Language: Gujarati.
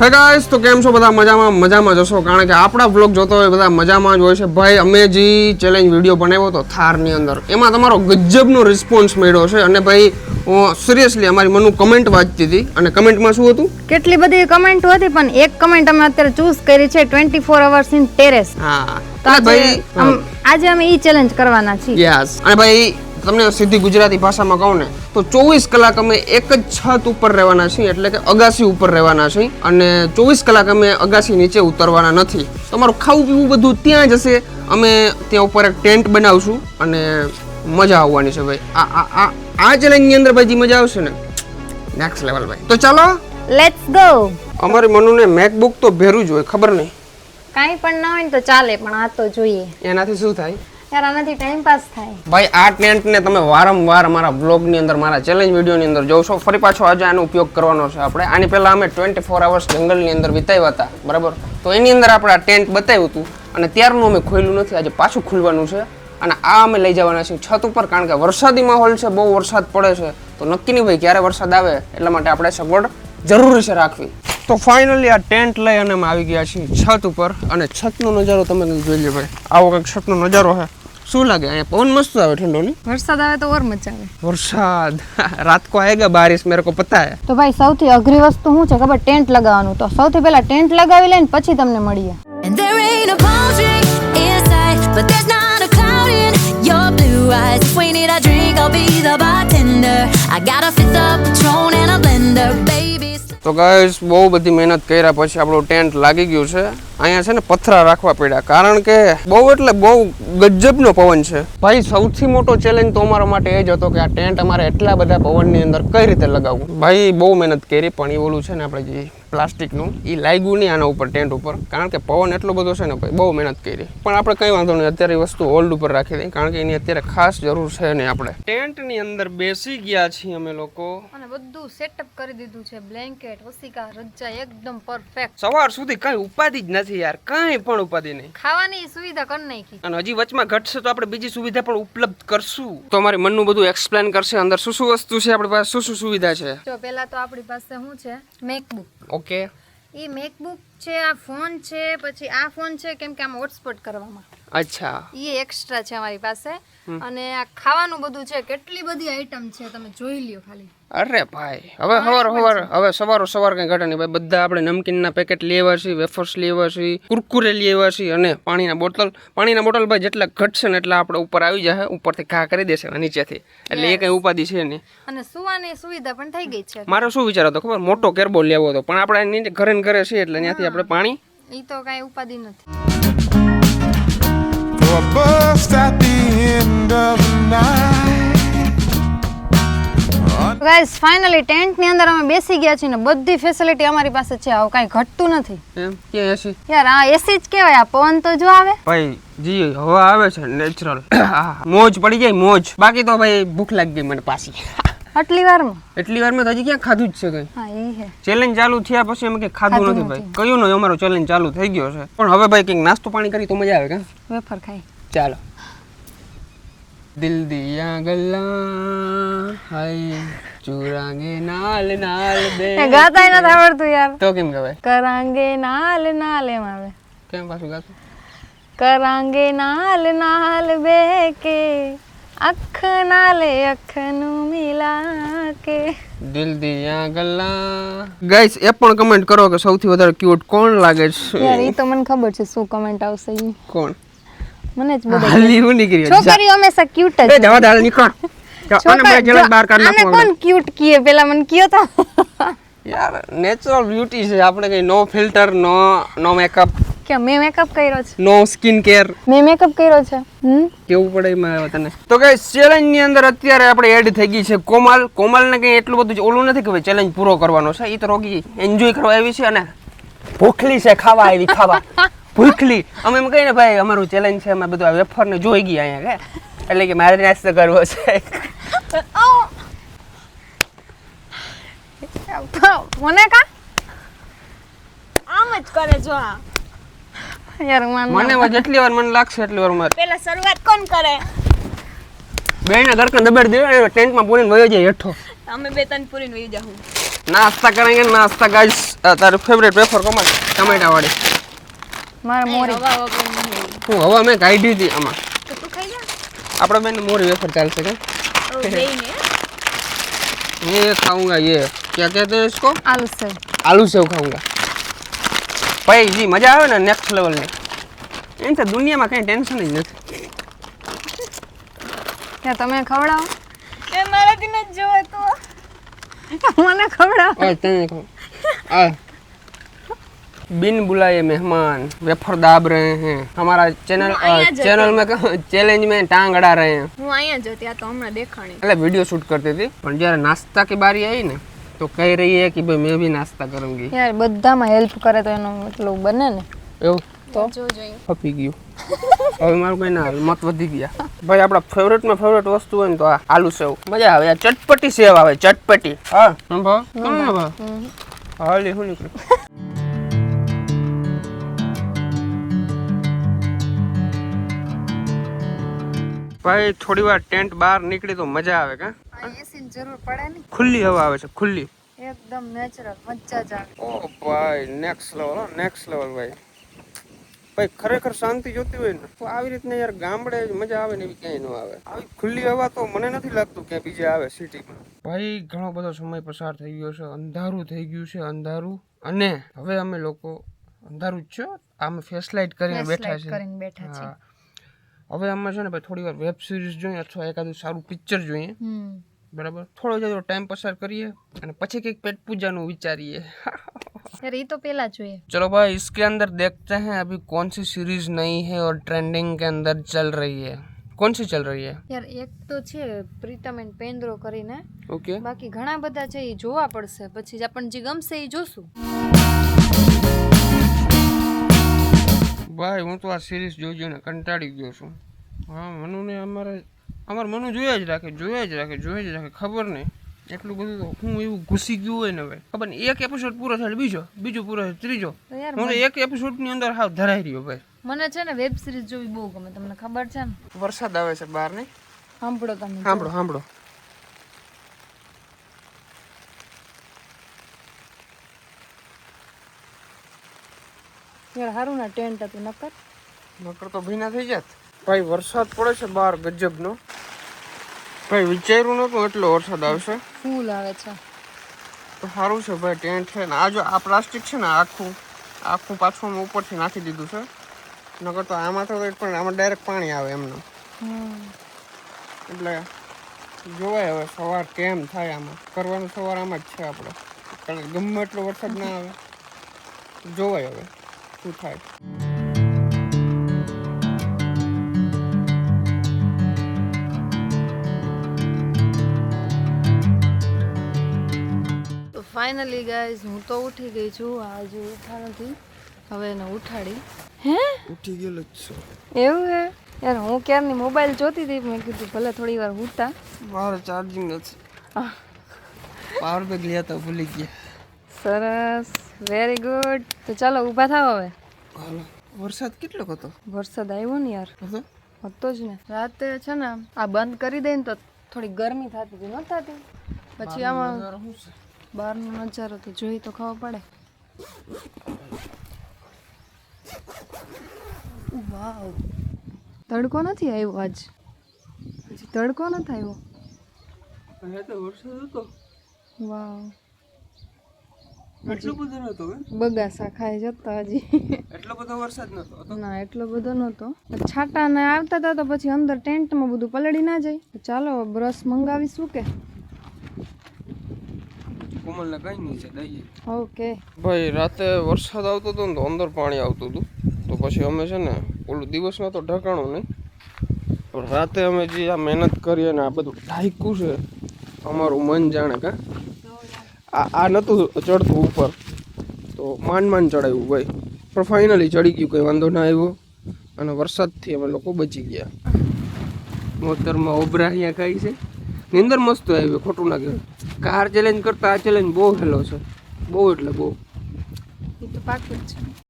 હે ગાઈસ, તો કેમ છો બધા? મજામાં જશો, કારણ કે આપણા વ્લોગ જોતો હોય બધા મજામાં જ હોય છે. ભાઈ, અમે જે ચેલેન્જ વિડીયો બનાવ્યો હતો થારની અંદર, એમાં તમારો ગજબનો રિસ્પોન્સ મળ્યો છે. અને ભાઈ, સિરિયસલી અમારી મનુ કમેન્ટ વાંચતી હતી, અને કમેન્ટમાં શું હતું? કેટલી બધી કમેન્ટ હતી, પણ એક કમેન્ટ અમે અત્યારે ચૂઝ કરી છે, 24 hours in terrace. હા, તો ભાઈ આજે અમે ઈ ચેલેન્જ કરવાના છીએ. યસ. અને ભાઈ, તમને સીધી ગુજરાતી ભાષામાં કહું ને તો 24 કલાક અમે એક જ છત ઉપર રહેવાના છીએ, એટલે કે અગાસી ઉપર રહેવાના છીએ. અને 24 કલાક અમે અગાસી નીચે ઉતરવાના નથી. તમારું ખાવું પીવું બધું ત્યાં જ હશે. અમે ત્યાં ઉપર એક ટેન્ટ બનાવશું અને મજા આવવાની છે ભાઈ. આ ચેલેન્જની અંદર ભાઈ જે મજા આવશે ને, નેક્સ્ટ લેવલ ભાઈ. તો ચાલો લેટ્સ ગો. અમારી મનુને મેકબુક તો ભેરું જ હોય, ખબર નહીં કાંઈ પણ ના હોય ને તો ચાલે, પણ આ તો જોઈએ. એનાથી શું થાય યાર, આનાથી ટાઈમ પાસ થાય. ભાઈ, આ ટેન્ટને તમે વારંવાર મારા બ્લોગની અંદર, મારા ચેલેન્જ વિડીયોની અંદર જોશો. ફરી પાછો આજે આનો ઉપયોગ કરવાનો છે આપણે. આની પહેલા અમે 24 hours જંગલની અંદર વિતાવ્યા હતા, બરાબર? તો એની અંદર આપણે આ ટેન્ટ બતાવ્યું હતું, અને ત્યારનું અમે ખોલ્યું નથી. આજે પાછું ખુલવાનું છે, અને આ અમે લઈ જવાના છીએ છત ઉપર, કારણ કે વરસાદી માહોલ છે, બહુ વરસાદ પડે છે. તો નક્કી નહીં ભાઈ ક્યારે વરસાદ આવે, એટલા માટે આપણે સગવડ જરૂરી છે રાખવી. તો ફાઇનલી આ ટેન્ટ લઈ અને અમે આવી ગયા છીએ છત ઉપર, અને છતનો નજારો તમે જોઈ લો ભાઈ. આવો કંઈક છતનો નજારો છે. શું લાગે? અહીંયા પવન મસ્ત આવે, ઠંડો નહીં? વરસાદ આવે તો ઓર મજા આવે. વરસાદ રાત કો આएगा बारिश, मेरे को पता है. તો ભાઈ, સૌથી અઘરી વસ્તુ શું છે ખબર? ટેન્ટ લગાવવાનું. તો સૌથી પહેલા ટેન્ટ લગાવી લઈને પછી તમને મળીએ. And there ain't a palm tree inside, but there's not a cloud in your blue eyes. If we need a drink, I'll be the bartender. I got a fifth of Patron and a blender, baby. તો ગાઈસ, બહુ બધી મહેનત કર્યા પછી આપણું ટેન્ટ લાગી ગયું છે. અહીંયા છે ને પથરા રાખવા પડ્યા, કારણ કે બહુ એટલે બહુ ગજબનો પવન છે ભાઈ. સૌથી મોટો ચેલેન્જ તો અમારા માટે એ જ હતો કે આ ટેન્ટ અમારે એટલા બધા પવનની અંદર કઈ રીતે લગાવવું. ભાઈ, બહુ મહેનત કરી, પણ એ ઓલું છે ને આપણે જે પ્લાસ્ટિકનું, એ લાગ્યું નહીં આના ઉપર, ટેન્ટ ઉપર, કારણ કે પવન એટલો બધો છે ને ભાઈ. બહુ મહેનત કરી, પણ આપણે કંઈ વાંધો નહીં. અત્યારે એ વસ્તુ હોલ્ડ ઉપર રાખી દઈએ, કારણ કે એની અત્યારે ખાસ જરૂર છે નહીં. આપણે ટેન્ટની અંદર બેસી ગયા છીએ અમે લોકો, અને બધું સેટઅપ કરી દીધું છે. બ્લેન્કેટ, ઓસિકા, રજા એકદમ પરફેક્ટ. સવાર સુધી કઈ ઉપાધિ જ નથી યાર, કઈ પણ ઉપાધિ નહીં. ખાવાની સુવિધા કરી નાખી, અને હજી વચમાં ઘટશે તો આપણે બીજી સુવિધા પણ ઉપલબ્ધ કરશું. તો અમારી મનનું બધું એક્સપ્લેન કરશે અંદર શું શું વસ્તુ છે આપણી પાસે, શું શું સુવિધા છે. જો પહેલા તો આપણી પાસે શું છે? મેકબુક. ઓકે, એ મેકબુક છે, આ ફોન છે, પછી આ ફોન છે, કેમ કે આમાં હોટસ્પોટ કરવામાં. અચ્છા, એ એક્સ્ટ્રા છે અમારી પાસે. અને આ ખાવાનું બધું છે, કેટલી બધી આઈટમ છે, તમે જોઈ લ્યો ખાલી. અરે ભાઈ, હવે સવાર કઈ ઘટે નહીં ભાઈ. બધા આપણે નમકીનના પેકેટ લેવા છીએ, વેફર્સ લેવા છીએ, કુરકુરે લેવા છીએ, અને પાણીના બોટલ ભાઈ જેટલા ઘટશે ને એટલા આપણે ઉપર આવી જાય, ઉપરથી ઘા કરી દેશે નીચેથી, એટલે એ કઈ ઉપાધિ છે નહીં. અને સુવાની સુવિધા પણ થઈ ગઈ છે. મારો શું વિચાર હતો ખબર? મોટો કેરબો લેવો હતો, પણ આપણે ઘરે ને ઘરે છીએ, એટલે ત્યાંથી આપણે પાણી, ઈ તો કઈ ઉપાધિ નથી. ગાઈસ, ફાઇનલી ટેન્ટ ની અંદર અમે બેસી ગયા છીએ ને બધી ફેસિલિટી અમારી પાસે છે. આવું કાંઈ ઘટતું નથી. એમ કે એસી યાર, આ એસી જ કહેવાય. આ પવન તો જો આવે ભાઈ, જી હવા આવે છે નેચરલ, મોજ પડી જાય મોજ. બાકી તો ભાઈ ભૂખ લાગી ગઈ મને પાછી આટલી વારમાં. એટલી વારમાં તો હજી ક્યાં ખાધું જ છે કઈ. હા, ઈ હે. ચેલેન્જ ચાલુ થયા પછી અમે કઈ ખાધું નથી ભાઈ. કયું નો અમારો ચેલેન્જ ચાલુ થઈ ગયો છે, પણ હવે ભાઈ કઈક નાસ્તો પાણી કરી તો મજા આવે કે વેફર ખાઈ. ચાલો. દિલ દિયા ગલ્લા હાય ચુરાંગે નાલ નાલ બે. એ ગાતાય નથી આવડતું યાર. તો કેમ કહેવાય? કરાંગે નાલ નાલ એમ આવે. કેમ પાછું ગાતું? કરાંગે નાલ નાલ બે કે અખ નાલે અખનું મિલા કે. દિલ દિયા ગલ્લા. ગાઈસ, એ પણ કમેન્ટ કરો કે સૌથી વધારે ક્યુટ કોણ લાગે છે. યાર, ઈ તો મને ખબર છે શું કમેન્ટ આવશે ઈ. કોણ? મને જ બધા હાલી હું નીકળી છોકરીઓ હંમેશા ક્યુટ જ. એ જવા દે, હાલ નીકળ. આને મેં જલન બહાર કાઢ આને નાખો. કોણ ક્યુટ કીએ? પેલા મને કયો તો. યાર, નેચરલ બ્યુટી છે આપણે, કઈ નો ફિલ્ટર, નો મેકઅપ, કે મેં મેકઅપ કર્યો છે? નો સ્કિન કેર. મેં મેકઅપ કર્યો છે. કેવું પડે એમાં તને? તો ગાઈસ, ચેલેન્જ ની અંદર અત્યારે આપણે એડ થઈ ગઈ છે કોમલ ને કઈ એટલું બધું ઓલું નથી કે ભાઈ ચેલેન્જ પૂરો કરવાનો છે. ઈ તો રોગી એન્જોય કરવા આવી છે, અને ભૂખલી છે, ખાવા આવી, ખાવા ભૂખલી. અમે એમ કહીને ભાઈ અમારું ચેલેન્જ છે, અમે બધું આ વેફર ને જોઈ ગયા અહીંયા કે, એટલે કે મારે નાસ્તો કરવો છે. મને કા આમ જ કરે જો. આ યાર મને જેટલી વાર મને લાગશે એટલી વાર મારે. પેલા શરૂઆત કોણ કરે? બેના ઘરકન દબાડી દે, ટેન્ટમાં પૂરીને વયો જાય હેઠો. અમે બે ત્રણ પૂરીને વહી જાઉં. नाश्ता करेंगे नाश्ता गाइस તારું ફેવરેટ વેફર કમાલ ટમેટા વાળી મારે મોરી હું હવા મેં કાઢી હતી આમાં તો તું ખાઈ જા આપણે બેન મોરી વેફર ચાલશે क्या ये खाऊंगा ये क्या कहते हैं इसको આલુ સેવ आलू सेव खाऊंगा भाई जी मजा આવે ને નેક્સ્ટ લેવલ ની એમ તો દુનિયામાં કઈ ટેન્શન જ નથી ત્યાં તમે ખવડાવો એ મારાથી ન જોવે તો મને ખવડાવો ઓય તને કહું આ बिन बुलाए मेहमान वेफर दाब रहे हैं हमारा चैनल में चैलेंज में टांग अड़ा रहे हैं હું અહીંયા જોતી આ તો હમણાં દેખાણી એટલે वीडियो शूट करती थी પણ જ્યારે નાસ્તા की बारी आई ने तो कह रही है कि भाई मैं भी नाश्ता करूंगी યાર બધામાં હેલ્પ કરે તો એનો મતલબ બને ને એવું તો જો જોઈએ ફપી ગયું હવે મારું કઈ ના મત વધી ગયા ભાઈ આપણા ફેવરેટમાં ફેવરેટ વસ્તુ હોય ને તો આ આલુ સેવ મજા આવે આ ચટપટી સેવ આવે ચટપટી હા ભાવ કોણ ભાવ હા લે હું નીકળું ભાઈ થોડી વાર ટેન્ટ બહાર નીકળી તો મજા આવે કા એસી ની જરૂર પડે ને ખુલ્લી હવા આવે છે ખુલ્લી એકદમ નેચરલ મજા જ આવે ઓ ભાઈ નેક્સ્ટ લેવલ ભાઈ ભાઈ ખરેખર શાંતિ જોતી હોય ને તો આવી રીતના યાર ગામડે જ મજા આવે ને એવી ક્યાંય ન આવે આવી ખુલ્લી હવા તો મને નથી લાગતું કે બીજે આવે સિટીમાં ભાઈ ઘણો બધો સમય પસાર થઈ ગયો છે અંધારું થઈ ગયું છે અંધારું અને હવે અમે લોકો અંધારું જ છે આમે ફેસ લાઇટ કરીને બેઠા છે કરીને બેઠા છે હવે અમે છે ને ભાઈ થોડી વાર વેબ સિરીઝ જોઈએ અથવા એકાદું સારું પિક્ચર જોઈએ બરાબર થોડો જતો ટાઈમ પસાર કરીએ અને પછી કંઈક પેટ પૂજાનું વિચારીએ यार ये तो पहला જોઈએ चलो भाई इसके अंदर देखते हैं अभी कौन सी सीरीज नई है और ट्रेंडिंग के अंदर चल रही है कौन सी चल रही है યાર એક તો છે પ્રીતમ એન્ડ પેન્દ્રો કરીને ओके બાકી ઘણા બધા છે એ જોવા પડશે પછી જ આપણને જે ગમશે એ જોશું ભાઈ હું તો આ સિરીઝ જોઈને કંટાળી ગયો છું હા મનુને અમાર મનુ જોયા જ રાખે ખબર નહીં એટલું બધું તો હું એવું ઘૂસી ગયું હોય ને ભાઈ ખબર નહીં એક એપિસોડ પૂરો થાય બીજો પૂરો થાય ત્રીજો હું એક એપિસોડની અંદર હાવ ધરાઈ રહ્યો ભાઈ મને છે ને વેબ સિરીઝ જોવી બહુ ગમે તમને ખબર છે ને વરસાદ આવે છે બહાર નહીં સાંભળો તમે સાંભળો યાર હારું ના ટેન્ટ હતું નકર તો ભીના થઈ જાત ભાઈ વરસાદ પડે છે બહાર ગજબનો ભાઈ વિચાર્યું નતું એટલો વરસાદ આવશે ફૂલ આવે છે તો સારું છે ભાઈ ટેન્ટ છે ને આ જો આ પ્લાસ્ટિક છે ને આખું પાછું અમે ઉપરથી નાખી દીધું છે નકર તો આમાં તો પણ આમાં ડાયરેક્ટ પાણી આવે એમનું એટલે જોવાય હવે સવાર કેમ થાય આમાં કરવાનું સવાર આમાં જ છે આપણે કારણ કે ગમે એટલો વરસાદ ના આવે જોવાય હવે શું થાય ફાઇનલી ગાઈઝ હું તો ઉઠી ગઈ છું આજે ઉઠા નથી હવે એને ઉઠાડી હે ઉઠી ગયેલો જ છે એવું હે યાર હું ક્યારની મોબાઈલ જોતી હતી મેં કીધું ભલે થોડી વાર ઉઠતા મારે ચાર્જિંગ નથી પાવર બેગ લ્યા તો ભૂલી ગયા સરસ વેરી ગુડ તો ચાલો ઊભા થાવ હવે હાલો વરસાદ કેટલો હતો વરસાદ આવ્યો ને યાર હતો હતો જ ને રાતે છે ને આ બંધ કરી દે ને તો થોડી ગરમી થતી હતી ન થતી પછી આમાં બહારનો નજારો તો જોઈ તો ખબર પડે વાવ તડકો નથી આવ્યો આજ હજી તડકો નથી આવ્યો વરસાદ હતો વાવ એટલો બધો નતો બગાસા ખાઈ જતા હજી એટલો બધો વરસાદ નતો ના એટલો બધો નહોતો છાંટા ને આવતા હતા તો પછી અંદર ટેન્ટમાં બધું પલળી ના જાય તો ચાલો બ્રશ મંગાવીશું કે કોમલને કઈ નહીં છે દઈએ ઓકે ભાઈ રાતે વરસાદ આવતો હતો ને તો અંદર પાણી આવતું હતું તો પછી અમે છે ને ઓલું દિવસમાં તો ઢકાણું નહીં પણ રાતે અમે જે આ મહેનત કરી અને આ બધું ઢાંક્યું છે અમારું મન જાણે કા આ નહોતું ચડતું ઉપર તો માંડ ચડાવ્યું ભાઈ પણ ફાઇનલી ચડી ગયું કંઈ વાંધો ના આવ્યો અને વરસાદથી અમે લોકો બચી ગયા મોતરમાં ઓબરા અહીંયા ખાઈ છે નિંદર મસ્ત આવી ખોટું ના કહેવાય કાર ચેલેન્જ કરતા આ ચેલેન્જ બહુ હેલો છે બહુ એટલે બહુ એ તો પાકું જ છે